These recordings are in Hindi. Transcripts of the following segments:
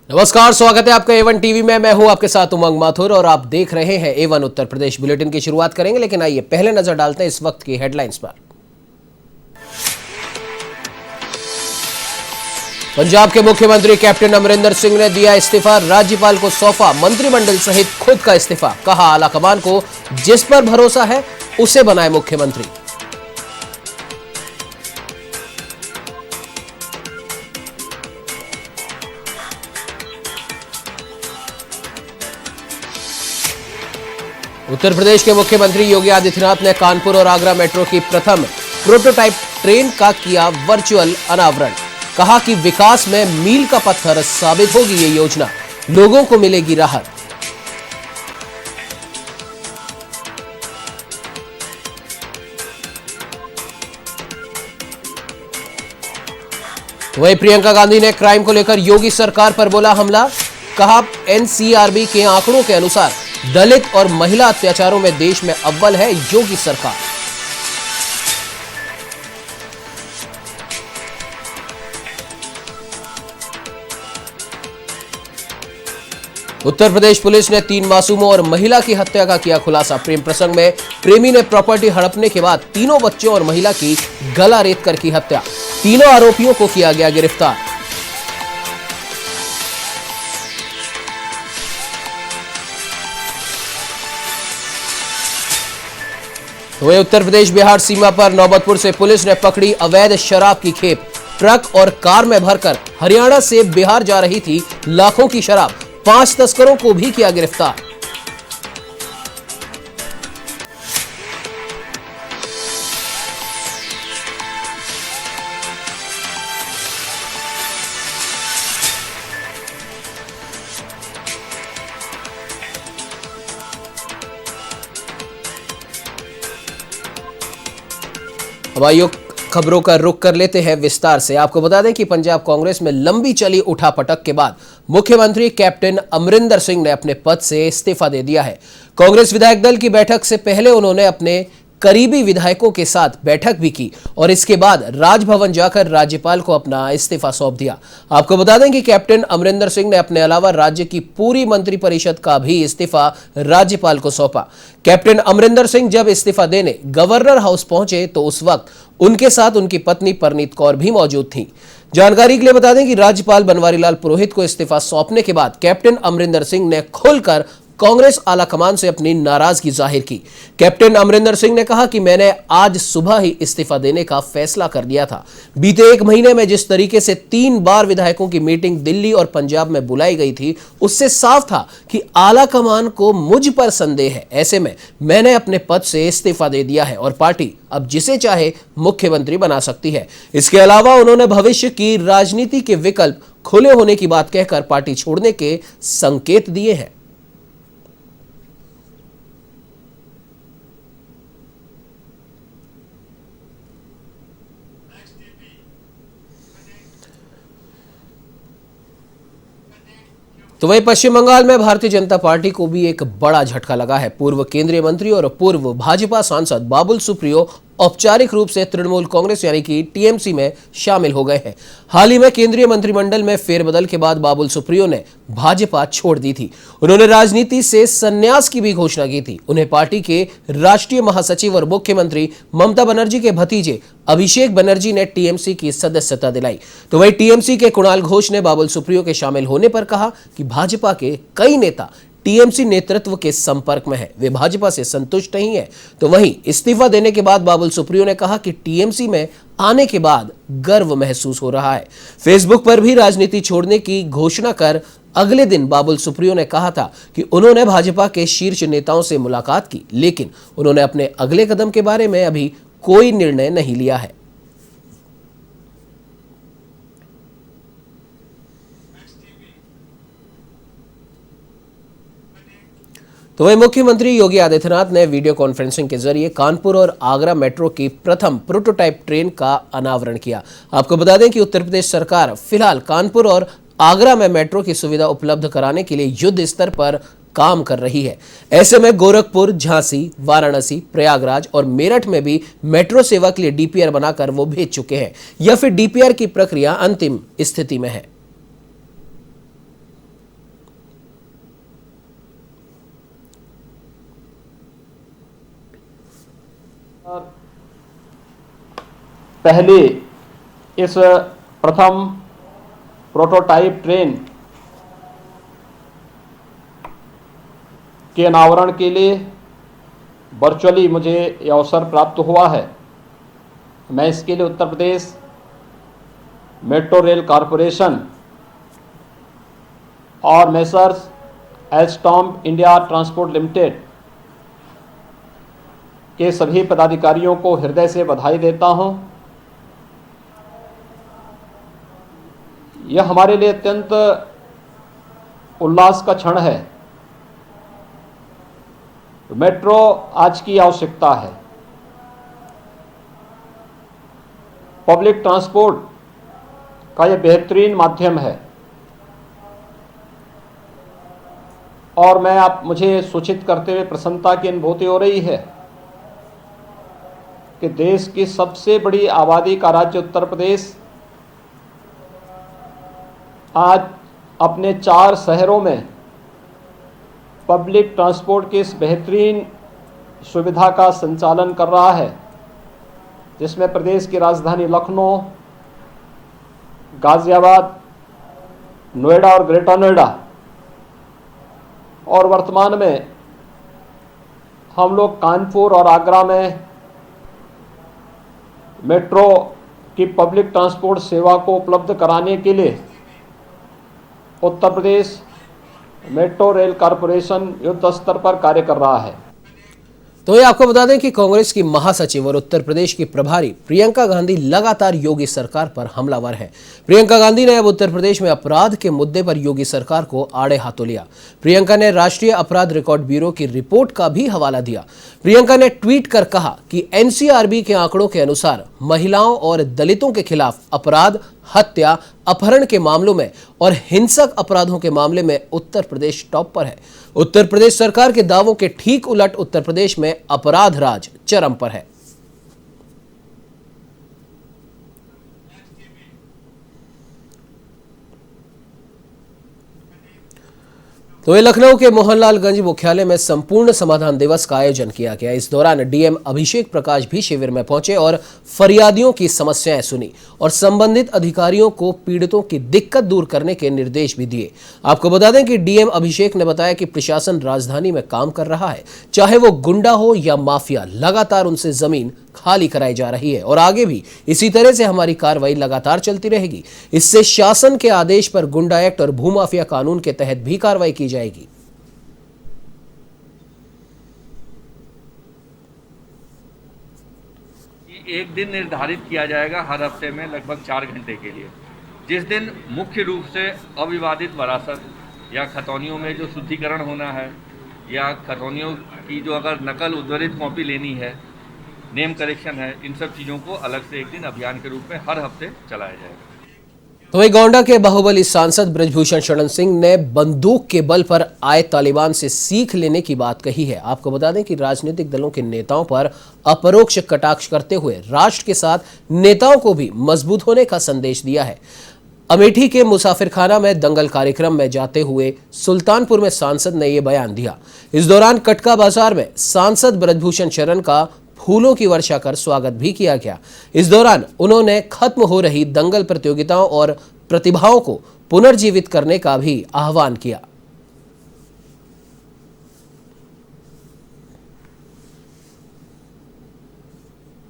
नमस्कार, स्वागत है आपका A1 टीवी में। मैं हूं आपके साथ उमंग माथुर और आप देख रहे हैं A1 उत्तर प्रदेश। बुलेटिन की शुरुआत करेंगे, लेकिन आइए पहले नजर डालते हैं इस वक्त की हेडलाइंस पर। पंजाब के मुख्यमंत्री कैप्टन अमरिंदर सिंह ने दिया इस्तीफा, राज्यपाल को सौंपा मंत्रिमंडल सहित खुद का इस्तीफा। कहा, आलाकमान को जिस पर भरोसा है उसे बनाए मुख्यमंत्री। उत्तर प्रदेश के मुख्यमंत्री योगी आदित्यनाथ ने कानपुर और आगरा मेट्रो की प्रथम प्रोटोटाइप ट्रेन का किया वर्चुअल अनावरण। कहा कि विकास में मील का पत्थर साबित होगी ये योजना, लोगों को मिलेगी राहत। वहीं प्रियंका गांधी ने क्राइम को लेकर योगी सरकार पर बोला हमला। कहा, एनसीआरबी के आंकड़ों के अनुसार दलित और महिला अत्याचारों में देश में अव्वल है योगी सरकार। उत्तर प्रदेश पुलिस ने 3 मासूमों और महिला की हत्या का किया खुलासा। प्रेम प्रसंग में प्रेमी ने प्रॉपर्टी हड़पने के बाद तीनों बच्चों और महिला की गला रेत कर की हत्या। तीनों आरोपियों को किया गया गिरफ्तार। वहीं उत्तर प्रदेश बिहार सीमा पर नौबतपुर से पुलिस ने पकड़ी अवैध शराब की खेप। ट्रक और कार में भरकर हरियाणा से बिहार जा रही थी लाखों की शराब। 5 तस्करों को भी किया गिरफ्तार। अब आइए खबरों का रुख कर लेते हैं विस्तार से। आपको बता दें कि पंजाब कांग्रेस में लंबी चली उठापटक के बाद मुख्यमंत्री कैप्टन अमरिंदर सिंह ने अपने पद से इस्तीफा दे दिया है। कांग्रेस विधायक दल की बैठक से पहले उन्होंने अपने करीबी विधायकों के साथ बैठक भी की और इसके बाद राजभवन जाकर राज्यपाल को अपना इस्तीफा सौंप दिया। आपको बता दें कि कैप्टन अमरिंदर सिंह ने अपने अलावा राज्य की पूरी मंत्रिपरिषद का भी इस्तीफा राज्यपाल को सौंपा। कैप्टन अमरिंदर सिंह जब इस्तीफा देने गवर्नर हाउस पहुंचे तो उस वक्त उनके साथ उनकी पत्नी परनीत कौर भी मौजूद थी। जानकारी के लिए बता दें कि राज्यपाल बनवारी लाल पुरोहित को इस्तीफा सौंपने के बाद कैप्टन अमरिंदर सिंह ने खुलकर कांग्रेस आलाकमान से अपनी नाराजगी जाहिर की। कैप्टन अमरिंदर सिंह ने कहा कि मैंने आज सुबह ही इस्तीफा देने का फैसला कर लिया था। बीते 1 महीने में जिस तरीके से 3 बार विधायकों की मीटिंग दिल्ली और पंजाब में बुलाई गई थी, उससे साफ था कि आलाकमान को मुझ पर संदेह है। ऐसे में मैंने अपने पद से इस्तीफा दे दिया है और पार्टी अब जिसे चाहे मुख्यमंत्री बना सकती है। इसके अलावा उन्होंने भविष्य की राजनीति के विकल्प खुले होने की बात कहकर पार्टी छोड़ने के संकेत दिए हैं। तो वहीं पश्चिम बंगाल में भारतीय जनता पार्टी को भी एक बड़ा झटका लगा है। पूर्व केंद्रीय मंत्री और पूर्व भाजपा सांसद बाबुल सुप्रियो औपचारिक रूप से तृणमूल कांग्रेस यानी कि टीएमसी में शामिल हो गए हैं। हाल ही में केंद्रीय मंत्रिमंडल में फेरबदल के बाद बाबुल सुप्रियो ने भाजपा छोड़ दी थी। उन्होंने राजनीति से संन्यास की भी घोषणा की थी। उन्हें पार्टी के राष्ट्रीय महासचिव और मुख्यमंत्री ममता बनर्जी के भतीजे अभिषेक बनर्जी ने टीएमसी की सदस्यता दिलाई। तो वहीं टीएमसी के कुणाल घोष ने बाबुल सुप्रियो के शामिल होने पर कहा कि भाजपा के कई नेता टीएमसी नेतृत्व के संपर्क में है, वे भाजपा से संतुष्ट नहीं है। तो वहीं इस्तीफा देने के बाद बाबुल सुप्रियो ने कहा कि टीएमसी में आने के बाद गर्व महसूस हो रहा है। फेसबुक पर भी राजनीति छोड़ने की घोषणा कर अगले दिन बाबुल सुप्रियो ने कहा था कि उन्होंने भाजपा के शीर्ष नेताओं से मुलाकात की, लेकिन उन्होंने अपने अगले कदम के बारे में अभी कोई निर्णय नहीं लिया है। तो वही मुख्यमंत्री योगी आदित्यनाथ ने वीडियो कॉन्फ्रेंसिंग के जरिए कानपुर और आगरा मेट्रो की प्रथम प्रोटोटाइप ट्रेन का अनावरण किया। आपको बता दें कि उत्तर प्रदेश सरकार फिलहाल कानपुर और आगरा में मेट्रो की सुविधा उपलब्ध कराने के लिए युद्ध स्तर पर काम कर रही है। ऐसे में गोरखपुर, झांसी, वाराणसी, प्रयागराज और मेरठ में भी मेट्रो सेवा के लिए डीपीआर बनाकर वो भेज चुके हैं या फिर डीपीआर की प्रक्रिया अंतिम स्थिति में है। पहले इस प्रथम प्रोटोटाइप ट्रेन के अनावरण के लिए वर्चुअली मुझे यह अवसर प्राप्त हुआ है। मैं इसके लिए Uttar Pradesh metro rail corporation और messrs Alstom India transport limited के सभी पदाधिकारियों को हृदय से बधाई देता हूं। यह हमारे लिए अत्यंत उल्लास का क्षण है। मेट्रो आज की आवश्यकता है। पब्लिक ट्रांसपोर्ट का यह बेहतरीन माध्यम है और मुझे सूचित करते हुए प्रसन्नता की अनुभूति हो रही है कि देश की सबसे बड़ी आबादी का राज्य उत्तर प्रदेश आज अपने 4 शहरों में पब्लिक ट्रांसपोर्ट की इस बेहतरीन सुविधा का संचालन कर रहा है, जिसमें प्रदेश की राजधानी लखनऊ, गाजियाबाद, नोएडा और ग्रेटर नोएडा और वर्तमान में हम लोग कानपुर और आगरा में मेट्रो की पब्लिक ट्रांसपोर्ट सेवा को उपलब्ध कराने के लिए Uttar Pradesh metro rail corporation युद्ध स्तर पर कार्य कर रहा है। तो ये आपको बता दें कि कांग्रेस की महासचिव और उत्तर प्रदेश की प्रभारी प्रियंका गांधी लगातार योगी सरकार पर हमलावर हैं। प्रियंका गांधी ने अब उत्तर प्रदेश में अपराध के मुद्दे पर योगी सरकार को आड़े हाथों लिया। प्रियंका ने राष्ट्रीय अपराध रिकॉर्ड ब्यूरो की रिपोर्ट का भी हवाला दिया। प्रियंका ने ट्वीट कर कहा कि एनसीआरबी के आंकड़ों के अनुसार महिलाओं और दलितों के खिलाफ अपराध, हत्या, अपहरण के मामलों में और हिंसक अपराधों के मामले में उत्तर प्रदेश टॉप पर है। उत्तर प्रदेश सरकार के दावों के ठीक उलट उत्तर प्रदेश में अपराध राज चरम पर है। तो लखनऊ के मोहनलालगंज मुख्यालय में संपूर्ण समाधान दिवस का आयोजन किया गया। इस दौरान डीएम अभिषेक प्रकाश भी शिविर में पहुंचे और फरियादियों की समस्याएं सुनी और संबंधित अधिकारियों को पीड़ितों की दिक्कत दूर करने के निर्देश भी दिए। आपको बता दें कि डीएम अभिषेक ने बताया कि प्रशासन राजधानी में काम कर रहा है, चाहे वो गुंडा हो या माफिया, लगातार उनसे जमीन खाली कराई जा रही है और आगे भी इसी तरह से हमारी कार्रवाई लगातार चलती रहेगी। इससे शासन के आदेश पर गुंडा एक्ट और भूमाफिया कानून के तहत भी कार्रवाई की जाएगी। एक दिन निर्धारित किया जाएगा हर हफ्ते में लगभग 4 घंटे के लिए, जिस दिन मुख्य रूप से अविवादित वरासत या खतौनियों में जो शुद्धिकरण होना है या खतौनियों की जो अगर नकल उद्धृत कॉपी लेनी है, नेम करेक्शन है, इन सब चीज़ों को अलग से एक दिन अभियान के रूप में हर हफ्ते चलाया जाएगा। तो वही गोंडा के बाहुबली सांसद ब्रजभूषण शरण सिंह ने बंदूक के बल पर आए तालिबान से सीख लेने की बात कही है। आपको बता दें कि राजनीतिक दलों के नेताओं पर अपरोक्ष कटाक्ष करते हुए राष्ट्र के साथ नेताओं को भी मजबूत होने का संदेश दिया है। अमेठी के मुसाफिरखाना में दंगल कार्यक्रम में जाते हुए सुल्तानपुर में सांसद ने यह बयान दिया। इस दौरान कटका बाजार में सांसद ब्रजभूषण शरण का फूलों की वर्षा कर स्वागत भी किया गया। इस दौरान उन्होंने खत्म हो रही दंगल प्रतियोगिताओं और प्रतिभाओं को पुनर्जीवित करने का भी आह्वान किया।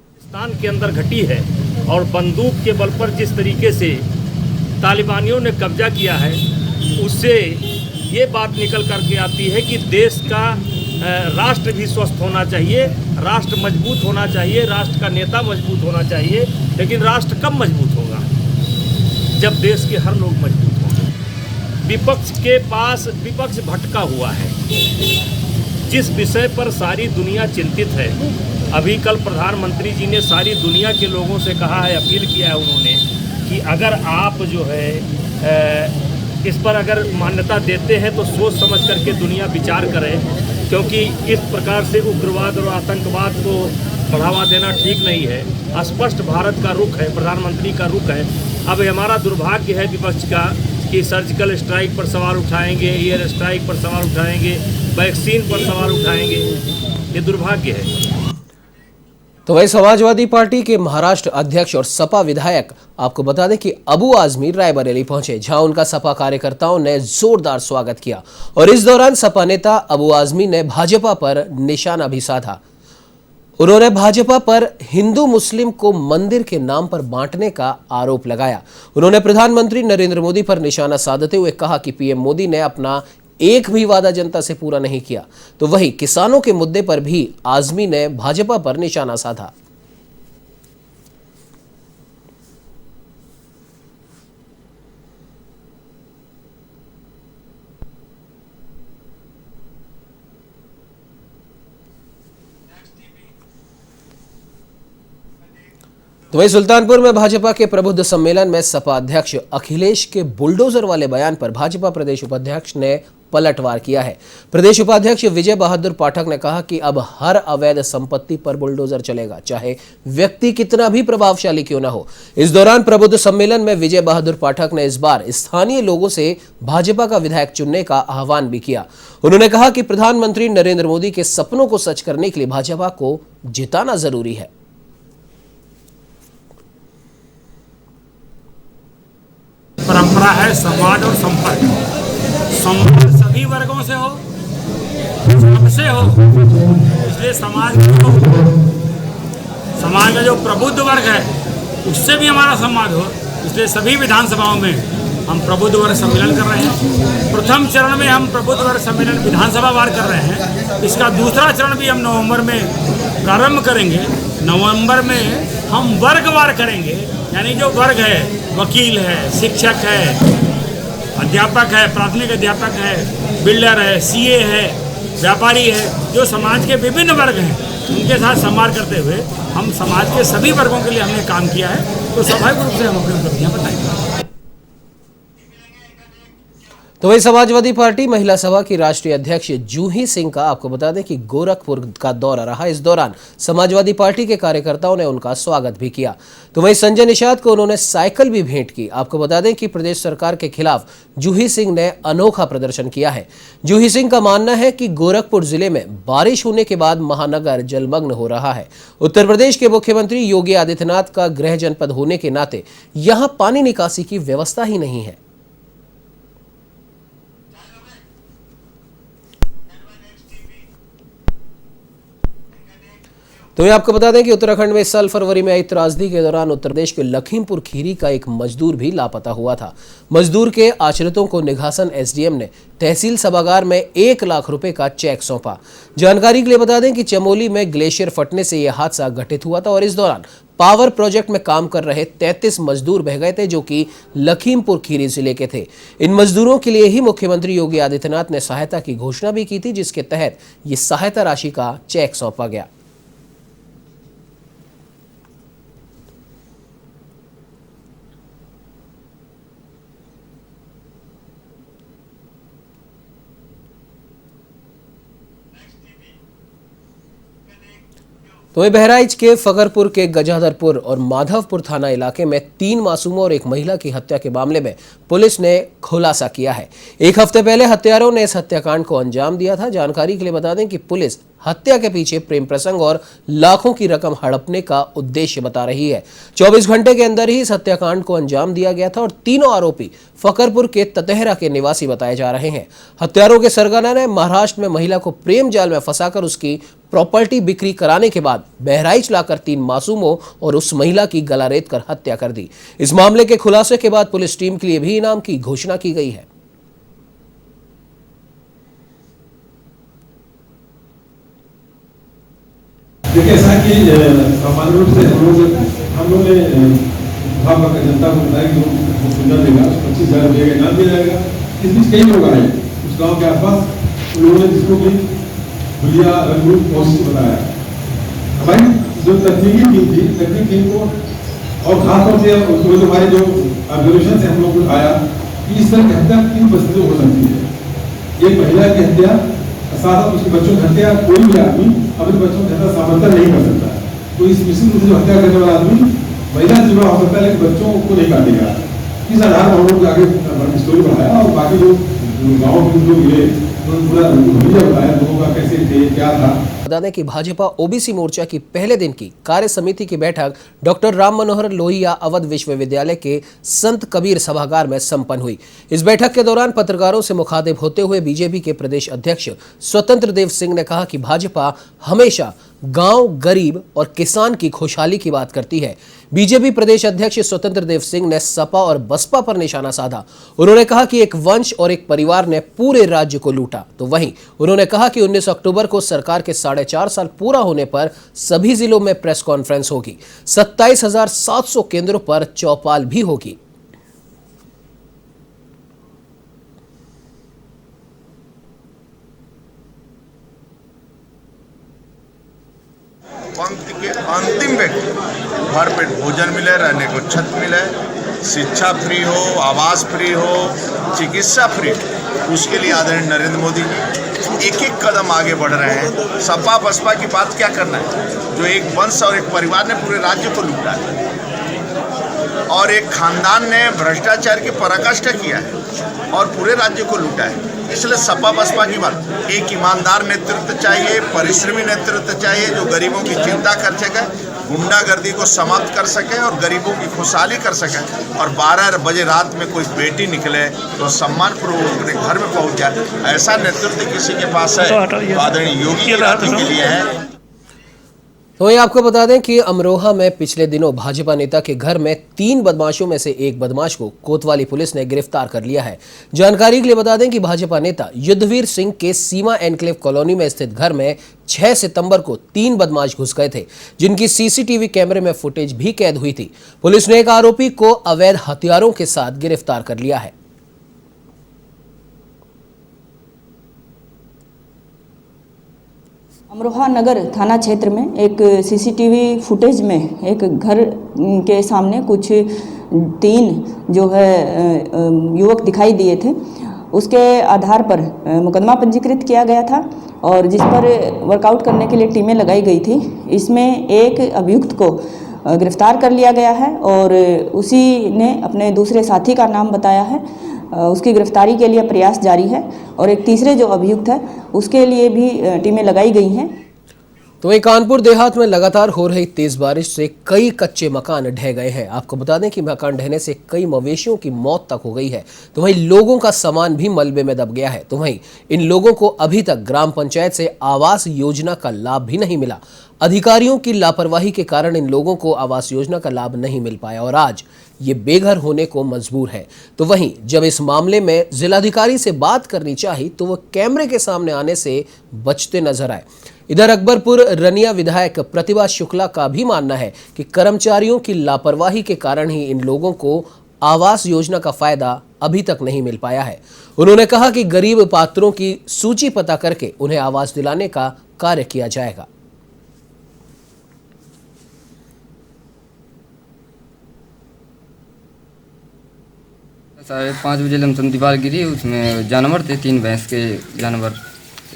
पाकिस्तान के अंदर घटी है और बंदूक के बल पर जिस तरीके से तालिबानियों ने कब्जा किया है, उससे ये बात निकल करके आती है कि देश का राष्ट्र भी स्वस्थ होना चाहिए, राष्ट्र मजबूत होना चाहिए, राष्ट्र का नेता मजबूत होना चाहिए। लेकिन राष्ट्र कब मजबूत होगा? जब देश के हर लोग मजबूत होंगे। विपक्ष भटका हुआ है। जिस विषय पर सारी दुनिया चिंतित है, अभी कल प्रधानमंत्री जी ने सारी दुनिया के लोगों से कहा है, अपील किया है उन्होंने कि अगर आप जो है इस पर अगर मान्यता देते हैं तो सोच समझ करके दुनिया विचार करे, क्योंकि इस प्रकार से उग्रवाद और आतंकवाद को बढ़ावा देना ठीक नहीं है। स्पष्ट भारत का रुख है, प्रधानमंत्री का रुख है। अब हमारा दुर्भाग्य है विपक्ष का कि सर्जिकल स्ट्राइक पर सवाल उठाएंगे, एयर स्ट्राइक पर सवाल उठाएंगे, वैक्सीन पर सवाल उठाएंगे। ये दुर्भाग्य है। तो वही समाजवादी पार्टी के महाराष्ट्र अध्यक्ष और सपा विधायक आपको बता दें कि अबू आजमी रायबरेली पहुंचे, जहां उनका सपा कार्यकर्ताओं ने जोरदार स्वागत किया और इस दौरान सपा नेता अबू आजमी ने भाजपा पर निशाना भी साधा। उन्होंने भाजपा पर हिंदू मुस्लिम को मंदिर के नाम पर बांटने का आरोप लगाया। उन्होंने प्रधानमंत्री नरेंद्र मोदी पर निशाना साधते हुए कहा कि पीएम मोदी ने अपना एक भी वादा जनता से पूरा नहीं किया। तो वहीं किसानों के मुद्दे पर भी आजमी ने भाजपा पर निशाना साधा। तो वहीं सुल्तानपुर में भाजपा के प्रबुद्ध सम्मेलन में सपा अध्यक्ष अखिलेश के बुलडोजर वाले बयान पर भाजपा प्रदेश उपाध्यक्ष ने पलटवार किया है। प्रदेश उपाध्यक्ष विजय बहादुर पाठक ने कहा कि अब हर अवैध संपत्ति पर बुलडोजर चलेगा, चाहे व्यक्ति कितना भी प्रभावशाली क्यों ना हो। इस दौरान प्रबुद्ध सम्मेलन में विजय बहादुर पाठक ने इस बार स्थानीय लोगों से भाजपा का विधायक चुनने का आह्वान भी किया। उन्होंने कहा कि प्रधानमंत्री नरेंद्र मोदी के सपनों को सच करने के लिए भाजपा को जिताना जरूरी है। परंपरा है समाज और संपर्क। संपर्क सभी वर्गों से हो, सबसे हो, इसलिए समाज का जो प्रबुद्ध वर्ग है उससे भी हमारा संवाद हो। इसलिए सभी विधानसभाओं में हम प्रबुद्ध वर्ग सम्मेलन कर रहे हैं। प्रथम चरण में हम प्रबुद्ध वर्ग सम्मेलन विधानसभा वार कर रहे हैं। इसका दूसरा चरण भी हम नवंबर में प्रारंभ करेंगे। नवंबर में हम वर्गवार करेंगे, यानी जो वर्ग है, वकील है, शिक्षक है, अध्यापक है, प्राथमिक अध्यापक है, बिल्डर है, सीए है, व्यापारी है, जो समाज के विभिन्न वर्ग हैं उनके साथ संवाद करते हुए हम समाज के सभी वर्गों के लिए हमने काम किया है। तो स्वाभाविक रूप से हम अपनी उपलब्धियां बताएंगे। तो वही समाजवादी पार्टी महिला सभा की राष्ट्रीय अध्यक्ष जूही सिंह का आपको बता दें कि गोरखपुर का दौरा रहा। इस दौरान समाजवादी पार्टी के कार्यकर्ताओं ने उनका स्वागत भी किया। तो वहीं संजय निषाद को उन्होंने साइकिल भी भेंट की। आपको बता दें कि प्रदेश सरकार के खिलाफ जूही सिंह ने अनोखा प्रदर्शन किया है। जूही सिंह का मानना है कि गोरखपुर जिले में बारिश होने के बाद महानगर जलमग्न हो रहा है। उत्तर प्रदेश के मुख्यमंत्री योगी आदित्यनाथ का गृह जनपद होने के नाते यहां पानी निकासी की व्यवस्था ही नहीं है। तो ये आपको बता दें कि उत्तराखंड में इस साल फरवरी में आई त्रासदी के दौरान उत्तर प्रदेश के लखीमपुर खीरी का एक मजदूर भी लापता हुआ था। मजदूर के आश्रितों को निघासन एसडीएम ने तहसील सभागार में 1 लाख रुपए का चेक सौंपा। जानकारी के लिए बता दें कि चमोली में ग्लेशियर फटने से यह हादसा घटित हुआ था और इस दौरान पावर प्रोजेक्ट में काम कर रहे 33 मजदूर बह गए थे, जो कि लखीमपुर खीरी जिले के थे। इन मजदूरों के लिए ही मुख्यमंत्री योगी आदित्यनाथ ने सहायता की घोषणा भी की थी, जिसके तहत ये सहायता राशि का चेक सौंपा गया। तो वही बहराइच के फकरपुर के गजाधरपुर और माधवपुर थाना इलाके में 3 मासूमों और एक महिला की हत्या के मामले में पुलिस ने खुलासा किया है। 1 हफ्ते पहले हत्यारों ने इस हत्याकांड को अंजाम दिया था। जानकारी के लिए बता दें कि पुलिस हत्या के पीछे प्रेम प्रसंग और लाखों की रकम हड़पने का उद्देश्य बता रही है। 24 घंटे के अंदर ही इस हत्याकांड को अंजाम दिया गया था और तीनों आरोपी फकरपुर के ततेहरा के निवासी बताए जा रहे हैं। हत्यारों के सरगना ने महाराष्ट्र में महिला को प्रेम जाल में फंसाकर उसकी प्रॉपर्टी बिक्री कराने के बाद बहराइच लाकर 3 मासूमों और उस महिला की गला रेत कर हत्या कर दी। इस मामले के खुलासे के बाद पुलिस टीम के लिए भी इनाम की घोषणा की गई है। देखिए ऐसा कि सामान्य रूप से हम लोग ने जनता को बताया कि वो सुंदर देगा, 25,000 रुपये का इनाम दिया जाएगा। इस बीच कई लोग आए उस गाँव के आसपास, उन लोगों ने जिसको भी भुलिया रंगरूप पॉजिटिव बताया। हमारी जो तकनीकी टीम थी, तकनीकी टीम को और खासतौर से हमारे जो ऑब्जर्वेशन से हम लोग को आया कि इस तरह की हत्या 3 परिस्थितियों हो सकती है। एक महिला की हत्या, साथ उसके बच्चों की हत्या। कोई भी आदमी अपने बच्चों की हत्या सामर्थ्य नहीं कर सकता, तो इस निश्चित रूप से जो हत्या करने वाला आदमी महिला से जुड़ा हो सकता है, लेकिन बच्चों को नहीं काटेगा। इस आधार पर हम लोग आगे स्टोरी बढ़ाया और बाकी जो गाँव के लोग मिले पूरा हुलिया बताया लोगों का कैसे थे क्या था। बता दें कि भाजपा ओबीसी मोर्चा की पहले दिन की कार्य समिति की बैठक डॉक्टर राम मनोहर लोहिया अवध विश्वविद्यालय के संत कबीर सभागार में संपन्न हुई। इस बैठक के दौरान पत्रकारों से मुखातिब होते हुए बीजेपी के प्रदेश अध्यक्ष स्वतंत्र देव सिंह ने कहा कि भाजपा हमेशा गांव, गरीब और किसान की खुशहाली की बात करती है। बीजेपी प्रदेश अध्यक्ष स्वतंत्र देव सिंह ने सपा और बसपा पर निशाना साधा। उन्होंने कहा कि एक वंश और एक परिवार ने पूरे राज्य को लूटा। तो वहीं उन्होंने कहा कि 19 अक्टूबर को सरकार के 4.5 साल पूरा होने पर सभी जिलों में प्रेस कॉन्फ्रेंस होगी। 27,700 केंद्रों पर चौपाल भी होगी। पंक्ति के अंतिम व्यक्ति भर पेट भोजन मिले, रहने को छत मिले, शिक्षा फ्री हो, आवास फ्री हो, चिकित्सा फ्री, उसके लिए आदरणीय नरेंद्र मोदी जी एक एक कदम आगे बढ़ रहे हैं। सपा बसपा की बात क्या करना है, जो एक वंश और एक परिवार ने पूरे राज्य को लूटा है और एक खानदान ने भ्रष्टाचार की पराकाष्ठा किया है और पूरे राज्य को लूटा है। इसलिए सपा बसपा की बात, एक ईमानदार नेतृत्व चाहिए, परिश्रमी नेतृत्व चाहिए जो गरीबों की चिंता कर सके, गुंडागर्दी को समाप्त कर सके और गरीबों की खुशहाली कर सके। और 12 बजे रात में कोई बेटी निकले तो सम्मानपूर्वक अपने घर में पहुंच जाए, ऐसा नेतृत्व किसी के पास है तो आदरणीय योगी राठी के लिए है। तो वहीं आपको बता दें कि अमरोहा में पिछले दिनों भाजपा नेता के घर में 3 बदमाशों में से एक बदमाश को कोतवाली पुलिस ने गिरफ्तार कर लिया है। जानकारी के लिए बता दें कि भाजपा नेता युद्धवीर सिंह के सीमा एनक्लेव कॉलोनी में स्थित घर में 6 सितंबर को 3 बदमाश घुस गए थे, जिनकी सीसीटीवी कैमरे में फुटेज भी कैद हुई थी। पुलिस ने एक आरोपी को अवैध हथियारों के साथ गिरफ्तार कर लिया है। अमरोहा नगर थाना क्षेत्र में एक सीसीटीवी फुटेज में एक घर के सामने कुछ 3 जो है युवक दिखाई दिए थे। उसके आधार पर मुकदमा पंजीकृत किया गया था और जिस पर वर्कआउट करने के लिए टीमें लगाई गई थी। इसमें एक अभियुक्त को गिरफ्तार कर लिया गया है और उसी ने अपने दूसरे साथी का नाम बताया है। उसकी गिरफ्तारी के लिए प्रयास जारी है और एक तीसरे जो अभियुक्त है उसके लिए भी टीमें लगाई गई हैं। तो वहीं कानपुर देहात में लगातार हो रही तेज बारिश से कई कच्चे मकान ढह गए हैं। आपको बता दें कि मकान ढहने से कई मवेशियों की मौत तक हो गई है। तो वहीं लोगों का सामान भी मलबे में दब गया है। तो वहीं इन लोगों को अभी तक ग्राम पंचायत से आवास योजना का लाभ भी नहीं मिला। अधिकारियों की लापरवाही के कारण इन लोगों को आवास योजना का लाभ नहीं मिल पाया और आज ये बेघर होने को मजबूर है। तो वहीं जब इस मामले में जिलाधिकारी से बात करनी चाहिए तो वो कैमरे के सामने आने से बचते नजर आए। इधर अकबरपुर रनिया विधायक प्रतिभा शुक्ला का भी मानना है कि कर्मचारियों की लापरवाही के कारण ही इन लोगों को आवास योजना का फायदा अभी तक नहीं मिल पाया है। उन्होंने कहा कि गरीब पात्रों की सूची पता करके उन्हें आवास दिलाने का कार्य किया जाएगा। साढ़े 5 बजे लमसम दीवार गिरी, उसमें जानवर थे 3 भैंस के जानवर।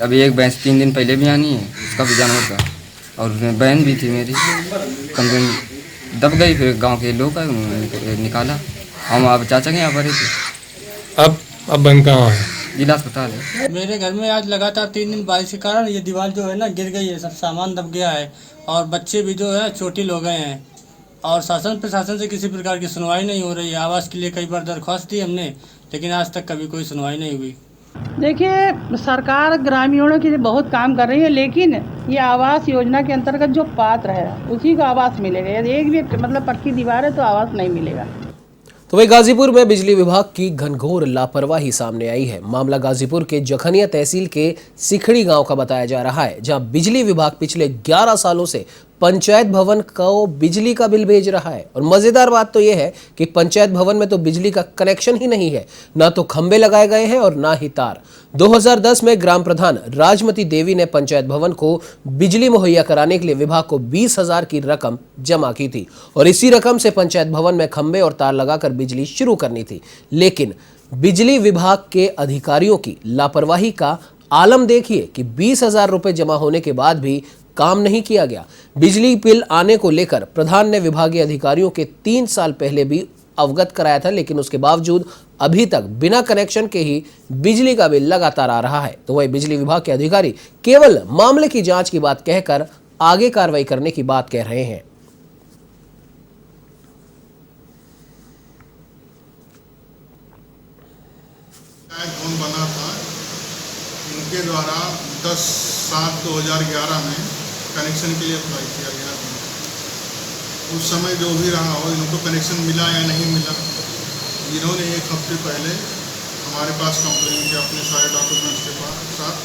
अभी एक भैंस 3 दिन पहले भी आनी है, उसका भी जानवर था और उसमें बहन भी थी मेरी, कम से कम दब गई। फिर गांव के लोग आए, उन्होंने निकाला। हम अब चाचा के यहाँ पर थे। अब बहन कहाँ है? जिला अस्पताल है। मेरे घर में आज लगातार 3 दिन बारिश के कारण ये दीवार जो है ना गिर गई है, सब सामान दब गया है और बच्चे भी जो है चोटिल हो गए हैं और शासन प्रशासन से किसी प्रकार की सुनवाई नहीं हो रही है। आवास के लिए कई बार दरख्वास्त दी हमने, लेकिन आज तक कभी कोई सुनवाई नहीं हुई। देखिए, सरकार ग्रामीणों के लिए बहुत काम कर रही है, लेकिन ये आवास योजना के अंतर्गत जो पात्र है उसी को आवास मिलेगा। यदि एक भी मतलब पक्की दीवार है तो आवास नहीं मिलेगा। तो वहीं गाजीपुर में बिजली विभाग की घनघोर लापरवाही सामने आई है। मामला गाजीपुर के जखनिया तहसील के सिखड़ी गांव का बताया जा रहा है, जहां बिजली विभाग पिछले 11 सालों से पंचायत भवन को बिजली का बिल भेज रहा है। और मजेदार बात तो यह है कि पंचायत भवन में तो बिजली का कनेक्शन ही नहीं है, ना तो खंबे लगाए गए हैं और ना ही तार। 2010 में ग्राम प्रधान राजमती देवी ने पंचायत भवन को बिजली मुहैया कराने के लिए विभाग को 20,000 की रकम जमा की थी और इसी रकम से पंचायत भवन में खंबे और तार लगाकर बिजली शुरू करनी थी। लेकिन बिजली विभाग के अधिकारियों की लापरवाही का आलम देखिए कि 20,000 रुपए जमा होने के बाद भी काम नहीं किया गया। बिजली बिल आने को लेकर प्रधान ने विभागीय अधिकारियों के 3 साल पहले भी अवगत कराया था, लेकिन उसके बावजूद अभी तक बिना कनेक्शन के ही बिजली का बिल लगातार आ रहा है, तो वही बिजली विभाग के अधिकारी केवल मामले की जांच की बात कहकर आगे कार्रवाई करने की बात कह रहे हैं। फोन बना था, उनके द्वारा 10/7/2011 में कनेक्शन के लिए अप्लाई किया गया था। उस समय जो भी रहा हो, इनको कनेक्शन मिला या नहीं मिला, इन्होंने 1 हफ्ते पहले हमारे पास कंप्लेन किया अपने सारे डॉक्यूमेंट्स के साथ,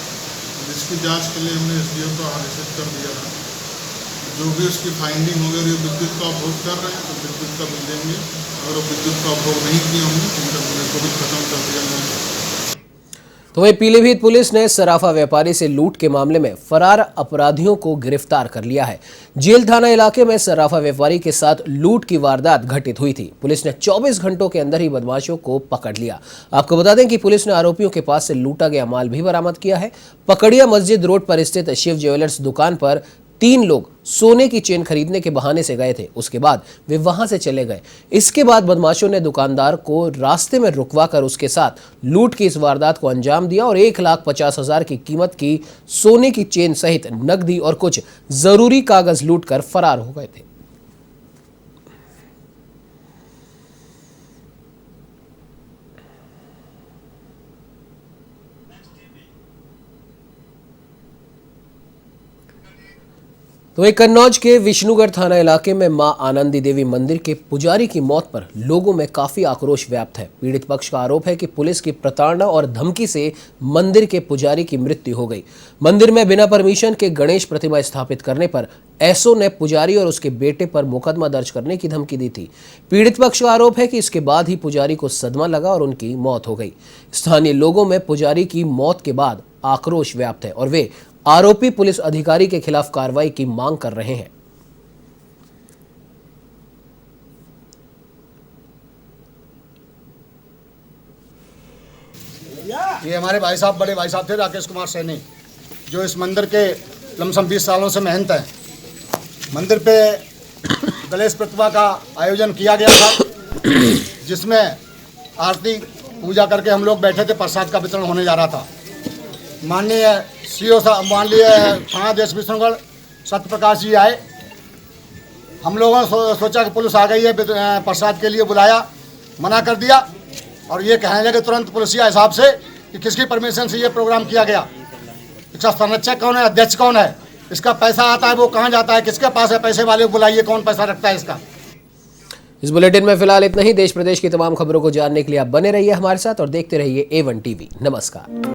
जिसकी जांच के लिए हमने SDO को आदेशित कर दिया था। जो भी उसकी फाइंडिंग होगी, और ये विद्युत का उपभोग कर रहे हैं तो विद्युत का बिल देंगे, अगर वो विद्युत का उपभोग नहीं किया होंगे तो उनका बिल को भी खत्म कर दिया जाएगा। तो वही पीलीभीत पुलिस ने सराफा व्यापारी से लूट के मामले में फरार अपराधियों को गिरफ्तार कर लिया है। जेल थाना इलाके में सराफा व्यापारी के साथ लूट की वारदात घटित हुई थी। पुलिस ने 24 घंटों के अंदर ही बदमाशों को पकड़ लिया। आपको बता दें कि पुलिस ने आरोपियों के पास से लूटा गया माल भी बरामद किया है। पकड़िया मस्जिद रोड पर स्थित शिव ज्वेलर्स दुकान पर 3 लोग सोने की चेन खरीदने के बहाने से गए थे। उसके बाद वे वहां से चले गए। इसके बाद बदमाशों ने दुकानदार को रास्ते में रुकवाकर उसके साथ लूट की इस वारदात को अंजाम दिया और 1,50,000 की कीमत की सोने की चेन सहित नकदी और कुछ जरूरी कागज लूटकर फरार हो गए थे। तो एक कन्नौज के विष्णुगढ़ थाना इलाके में मां आनंदी देवी मंदिर के पुजारी की मौत पर लोगों में काफी आक्रोश व्याप्त है। पीड़ित पक्ष का आरोप है कि पुलिस की प्रताड़ना और धमकी से मंदिर के पुजारी की मृत्यु हो गई। मंदिर में बिना परमिशन के गणेश प्रतिमा स्थापित करने पर एसओ ने पुजारी और उसके बेटे पर मुकदमा दर्ज करने की धमकी दी थी। पीड़ित पक्ष का आरोप है कि इसके बाद ही पुजारी को सदमा लगा और उनकी मौत हो गई। स्थानीय लोगों में पुजारी की मौत के बाद आक्रोश व्याप्त है और वे आरोपी पुलिस अधिकारी के खिलाफ कार्रवाई की मांग कर रहे हैं। ये हमारे भाई साहब, बड़े भाई साहब थे राकेश कुमार सैनी, जो इस मंदिर के लमसम 20 सालों से महंत हैं। मंदिर पे गणेश प्रतिमा का आयोजन किया गया था, जिसमें आरती पूजा करके हम लोग बैठे थे। प्रसाद का वितरण होने जा रहा था। माननीय सीओ साहब, माननीय थाना देश विष्णुगढ़ सत्यप्रकाश जी आए। हम लोगों ने सोचा कि पुलिस आ गई है, प्रसाद के लिए बुलाया, मना कर दिया और ये कहने लगे तुरंत पुलिसिया हिसाब से कि किसकी परमिशन से ये प्रोग्राम किया गया, इसका संरक्षक कौन है, अध्यक्ष कौन है, इसका पैसा आता है वो कहाँ जाता है, किसके पास है, पैसे वाले को बुलाइए, कौन पैसा रखता है इसका। इस बुलेटिन में फिलहाल इतना ही। देश प्रदेश की तमाम खबरों को जानने के लिए आप बने रहिए हमारे साथ और देखते रहिए A1 TV। नमस्कार।